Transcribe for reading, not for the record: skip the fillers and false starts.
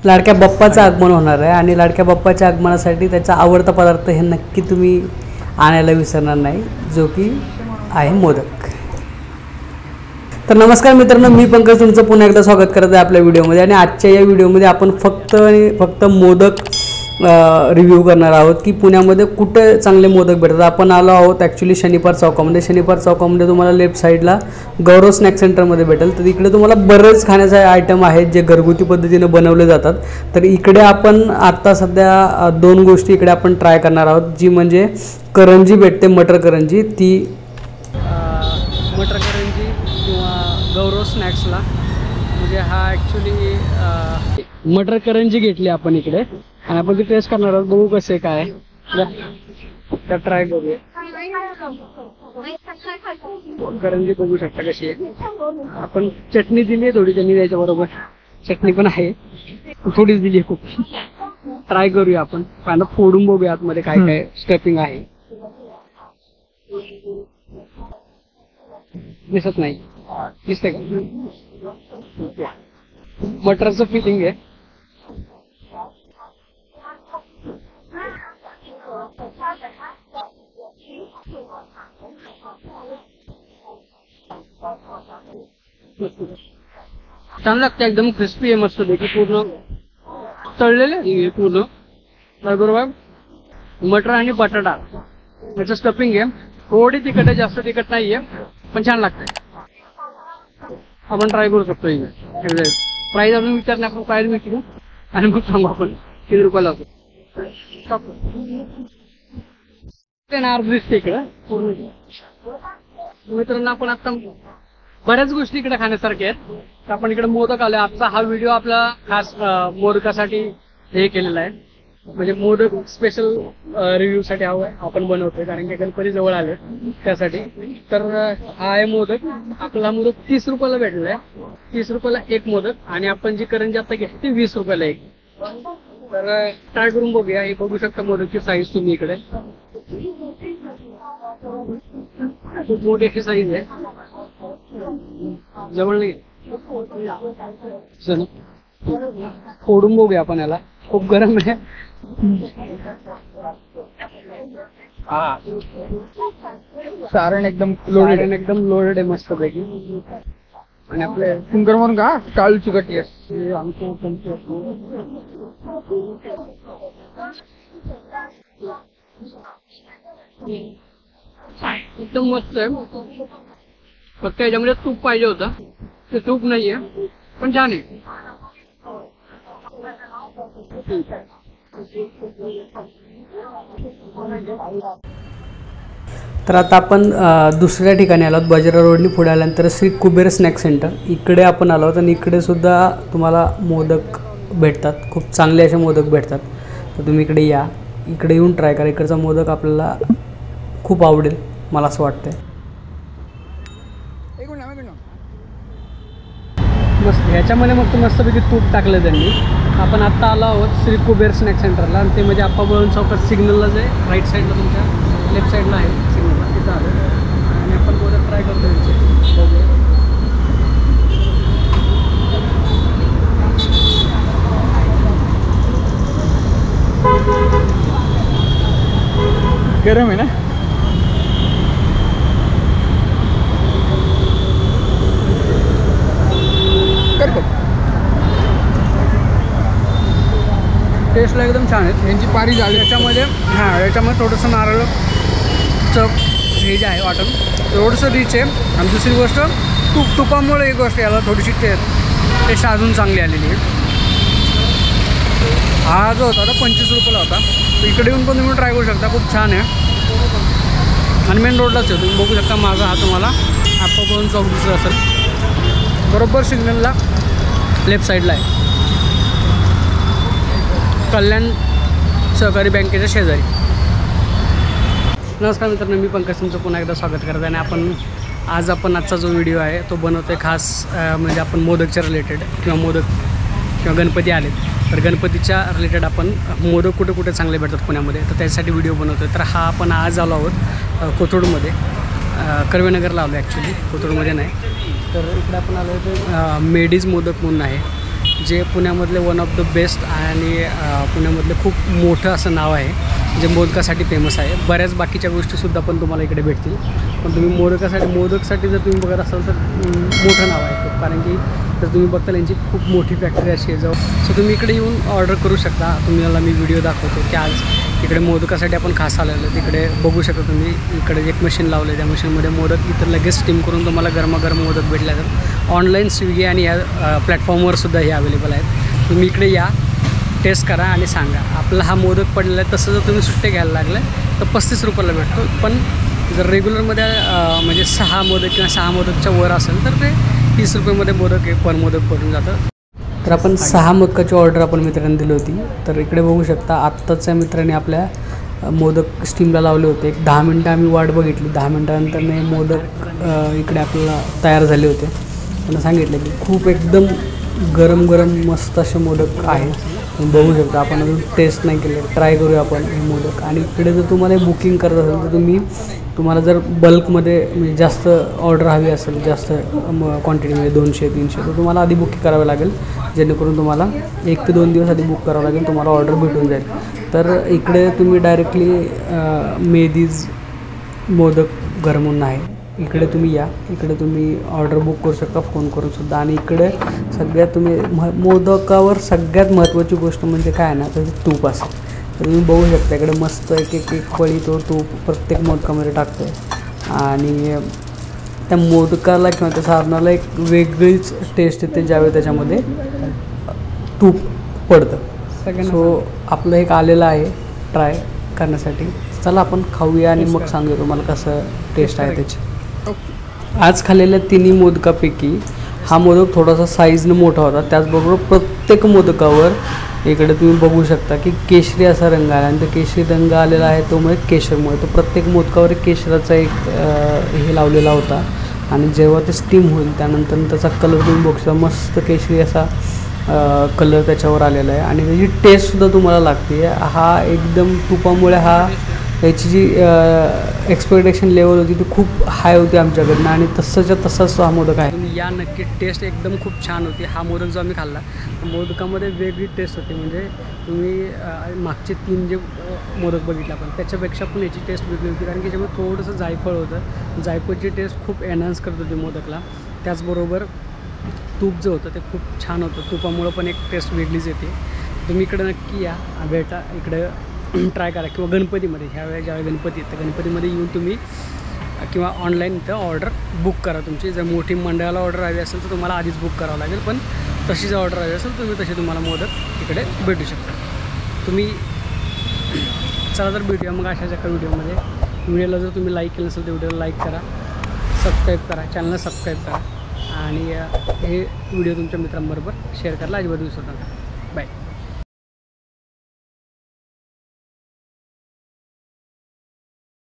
लाडक्या बाप्पाचं आगमन होणार आहे आणि लाडक्या बाप्पाच्या आगमनासाठी त्याचा आवडता पदार्थ हे नक्की तुम्ही आणायला विसरणार नाही, जो की आहे मोदक. तर नमस्कार मित्रांनो, मी पंकज तुमचं पुन्हा एकदा स्वागत करत आहे आपल्या व्हिडिओमध्ये. आणि आजच्या या व्हिडिओमध्ये आपण फक्त मोदक रिव्ह्यू करणार आहोत की पुण्यामध्ये कुठे चांगले मोदक भेटतात. आपण आलो आहोत ॲक्च्युली शनिवार चौकामध्ये तुम्हाला लेफ्ट साईडला गौरव स्नॅक सेंटरमध्ये भेटेल. तर इकडे तुम्हाला बरेच खाण्याचे आयटम आहेत जे घरगुती पद्धतीने बनवले जातात. तर इकडे आपण आत्ता सध्या दोन गोष्टी इकडे आपण ट्राय करणार आहोत, जी म्हणजे करंजी भेटते, मटर करंजी. ती मटर करंजी किंवा गौरव स्नॅक्सला म्हणजे हा ॲक्च्युली मटर करंजी घेतली आपण इकडे आणि आपण ती टेस्ट करणार आहोत. बघू कसे काय त्या ट्राय करूया. करंजी बघू शकता कशी आहे. आपण चटणी दिली आहे थोडी, त्यांनी द्यायच्या बरोबर चटणी पण आहे, थोडीच दिली आहे खूप. ट्राय करूया आपण, पानं फोडून बघूया आतमध्ये काय काय स्टफिंग आहे. दिसत नाही, दिसते का? मटरचं फिलिंग आहे. छान लागते, एकदम क्रिस्पी आहे, मस्त पैकी पूर्ण तळलेले आहे पूर्ण. बरोबर मटर आणि बटाटा याचं स्टफिंग आहे. थोडी तिखट आहे, जास्त तिखट नाही आहे, पण छान लागते. आपण ट्राय करू शकतो. प्राईस अजून विचारले आपण, प्राईस विचारू आणि मग सांगू आपण किती रुपयाला होतो. दिसते इकडं मित्रांनो. आपण आता बऱ्याच गोष्टी इकडे खाण्यासारख्या आहेत. आपण इकडे मोदक आलोय. आजचा हा व्हिडिओ आपला खास मोदकासाठी हे केलेला आहे, म्हणजे मोदक स्पेशल रिव्ह्यू साठी हवं आपण बनवतोय, कारण की गणपती जवळ आले त्यासाठी. तर हा आहे मोदक. आपला मोदक 30 रुपयाला भेटलेला आहे. 30 रुपयाला एक मोदक आणि आपण जी करंजी आता घेतली ती 20 रुपयाला एक. तर ट्राय करून बघूया. हे बघू शकता मोदकची साईज तुम्ही इकडे, खूप मोठी अशी साईज आहे. जवळ नाही, फोडून बघूया आपण याला. खूप गरम आहे. हा सारण एकदम लोडेड आहे मस्त पैकी. आणि आपले सुंदर म्हणून का काळू चिकटी आहे एकदम मस्त आहे. फक्त याच्यामध्ये तूप पाहिजे होतं, ते तूप नाहीये, पण छान आहे. तर आता आपण दुसऱ्या ठिकाणी आलो आहोत. बाजारा रोडनी पुढे आल्यानंतर श्री कुबेर स्नॅक सेंटर इकडे आपण आलो आहोत. आणि इकडे सुद्धा तुम्हाला मोदक भेटतात, खूप चांगले असे मोदक भेटतात. तर तुम्ही इकडे या, इकडे येऊन ट्राय करा. इकडचा मोदक आपल्याला खूप आवडेल, मला असं वाटतंय. मस्त ह्याच्यामध्ये मस्तपैकी तूप टाकलं त्यांनी. आपण आत्ता आलो आहोत श्री कुबेर स्नॅक सेंटरला, आणि ते म्हणजे आप्पा बळवंत चौकात सिग्नललाच आहे. राईट साईडला तुमच्या लेफ्ट साईडला आहे सिग्नलला, तिथं आलो. आणि आपण मोदक ट्राय करतो गरम आहे ना. टेस्टला एकदम छान आहेत. यांची पारी झाली याच्यामध्ये. याच्यामध्ये थोडंसं नारळचं हे जे आहे वाटण थोडंसं रिच आहे. आणि दुसरी गोष्ट तुपामुळे एक गोष्ट याला थोडीशी टेस्ट अजून चांगली आलेली आहे. हा जो होता 25 रुपयाला होता. इकडे येऊन पण तुम्ही ट्राय करू शकता, खूप छान आहे. आणि मेन रोडलाच आहे, तुम्ही बघू शकता माझा हा तुम्हाला आप्पा बळवंत चौक दिसत असेल. बरोबर सिग्नलला लेफ्ट साईडला आहे, कल्याण सहकारी बँकेच्या शेजारी. नमस्कार मित्रांनो, मी पंकज तुमचं पुन्हा एकदा स्वागत करत आहे. आणि आज आपण आजचा जो व्हिडिओ आहे तो बनवतो आहे खास म्हणजे आपण मोदकच्या रिलेटेड किंवा गणपती आलेत तर गणपतीच्या रिलेटेड आपण मोदक कुठे कुठे चांगले भेटतात पुण्यामध्ये, तर त्यासाठी व्हिडिओ बनवतो आहे. तर हा आपण आज आलो आहोत कोथरूडमध्ये, कर्वेनगरला आलो ॲक्च्युली, कोथरूडमध्ये नाही. तर इकडे आपण आलो आहे मेडीज मोदक म्हणून आहे. जे पुण्यामधले वन ऑफ द बेस्ट आणि पुण्यामधले खूप मोठं असं नाव आहे जे मोदकासाठी फेमस आहे. बऱ्याच बाकीच्या गोष्टीसुद्धा पण तुम्हाला इकडे भेटतील, पण तुम्ही मोदकासाठी जर तुम्ही बघत असाल तर मोठं नाव आहे खूप. कारण की जर तुम्ही बघताल यांची खूप मोठी फॅक्टरी अशी आहे सो तुम्ही इकडे येऊन ऑर्डर करू शकता. तुम्हाला मी व्हिडिओ दाखवतो की आज इकडे मोदकासाठी आपण खास आलेलो. तिकडे बघू शकता तुम्ही, इकडे एक मशीन लावलं आहे. त्या मशीनमध्ये मोदक इथं लगेच स्टीम करून तुम्हाला गरमागरम मोदक भेटल्या जातात. ऑनलाईन स्विगी आणि या प्लॅटफॉर्मवरसुद्धा हे अवेलेबल आहेत. तुम्ही इकडे या, टेस्ट करा आणि सांगा आपला हा मोदक पडलेला आहे. तसं जर तुम्ही सुट्टे घ्यायला लागले तर 35 रुपयाला भेटतो. पण जर रेग्युलरमध्ये म्हणजे 6 मोदक किंवा 6 मोदकच्या वर असेल तर ते 30 रुपयामध्ये मोदक पर मोदक पडून जातं. तर आपण 6 मोदकाची ऑर्डर आपण मित्रांनी दिली होती. तर इकडे बघू शकता आत्ताच्या मित्रांनी आपल्या मोदक स्टीमला लावले होते. एक 10 मिनटं आम्ही वाट बघितली. 10 मिनटानंतर मोदक इकडे आपल्याला तयार झाले होते. त्यांना सांगितलं की खूप एकदम गरम मस्त असे मोदक आहे. बघू शकता. आपण अजून टेस्ट नाही केले, ट्राय करूया आपण हे मोदक. आणि इकडे जर तुम्हाला बुकिंग करत असेल तर तुम्हाला जर बल्कमध्ये म्हणजे जास्त ऑर्डर हवी असेल, जास्त क्वांटिटीमध्ये 200-300, तर तुम्हाला आधी बुकिंग करावं लागेल. जेणेकरून तुम्हाला 1 ते 2 दिवस आधी बुक करावं लागेल, तुम्हाला ऑर्डर भेटून जाईल. तर इकडे तुम्ही डायरेक्टली मेदीज मोदक घर म्हणून आहे, इकडे तुम्ही या. इकडे तुम्ही ऑर्डर बुक करू शकता फोन करूनसुद्धा. आणि इकडे सगळ्यात तुम्ही मोदकावर सगळ्यात महत्त्वाची गोष्ट म्हणजे काय आहे ना, तर तूप असेल. तर तुम्ही बघू शकता इकडे मस्त एक पळी तो तूप प्रत्येक मोदकामध्ये टाकतो आहे. आणि त्या मोदकाला किंवा त्या साधनाला एक वेगळीच टेस्ट येते ज्यावेळी त्याच्यामध्ये तूप पडतं. सो आपलं एक आलेलं आहे ट्राय करण्यासाठी. चला आपण खाऊया आणि मग सांगूया तुम्हाला कसं टेस्ट आहे त्याची. आज खाल्लेल्या 3 मोदकापैकी हा मोदक थोडासा साईजनं मोठा होता. त्याचबरोबर प्रत्येक मोदकावर इकडे तुम्ही बघू शकता की केशरी असा रंग आला. आणि तो केशरी रंग आलेला आहे तो म्हणजे केशरमुळे. तो प्रत्येक मोदकावर केशराचा एक हे लावलेला होता. आणि जेव्हा ते स्टीम होईल त्यानंतर त्याचा कलर तुम्ही बघू शकता, मस्त केशरी असा कलर त्याच्यावर आलेला आहे. आणि त्याची टेस्टसुद्धा तुम्हाला लागते. हा एकदम तुपामुळे याची जी एक्सपेक्टेशन लेवल होती ती खूप हाय होती आमच्याकडनं. आणि तसाच हा मोदक आहे. तुम्ही या नक्की. टेस्ट एकदम खूप छान होती. हा मोदक जो आम्ही खाल्ला मोदकामध्ये वेगळी टेस्ट होती. म्हणजे तुम्ही मागचे 3 जे मोदक बघितले आपण त्याच्यापेक्षा पण याची टेस्ट वेगळी होती. कारण की त्याच्यामध्ये थोडंसं जायफळ होतं. जायफळची टेस्ट खूप एनहान्स करत होती मोदकला. त्याचबरोबर तूप जे होतं ते खूप छान होतं. तुपामुळं पण एक टेस्ट वेगळीच येते. तुम्ही इकडे नक्की या, भेटा इकडं, ट्राय करा. किंवा गणपतीमध्ये ह्यावेळी ज्यावेळी गणपती येतं गणपतीमध्ये येऊन तुम्ही किंवा ऑनलाईन इथं ऑर्डर बुक करा तुमची. जर मोठी मंडळाला ऑर्डर हवी असेल तर तुम्हाला आधीच बुक करावं लागेल. पण तशी जर ऑर्डर हवी असेल तुम्ही तशी तुम्हाला मोदक इकडे भेटू शकता. तुम्ही चला तर भेटूया मग अशाच एका व्हिडिओमध्ये. व्हिडिओला जर तुम्ही लाईक केलं असेल तर व्हिडिओला लाईक करा, सबस्क्राईब करा, चॅनलला सबस्क्राईब करा. आणि हे व्हिडिओ तुमच्या मित्रांबरोबर शेअर करायला अजिबात विसरू नका. बाय.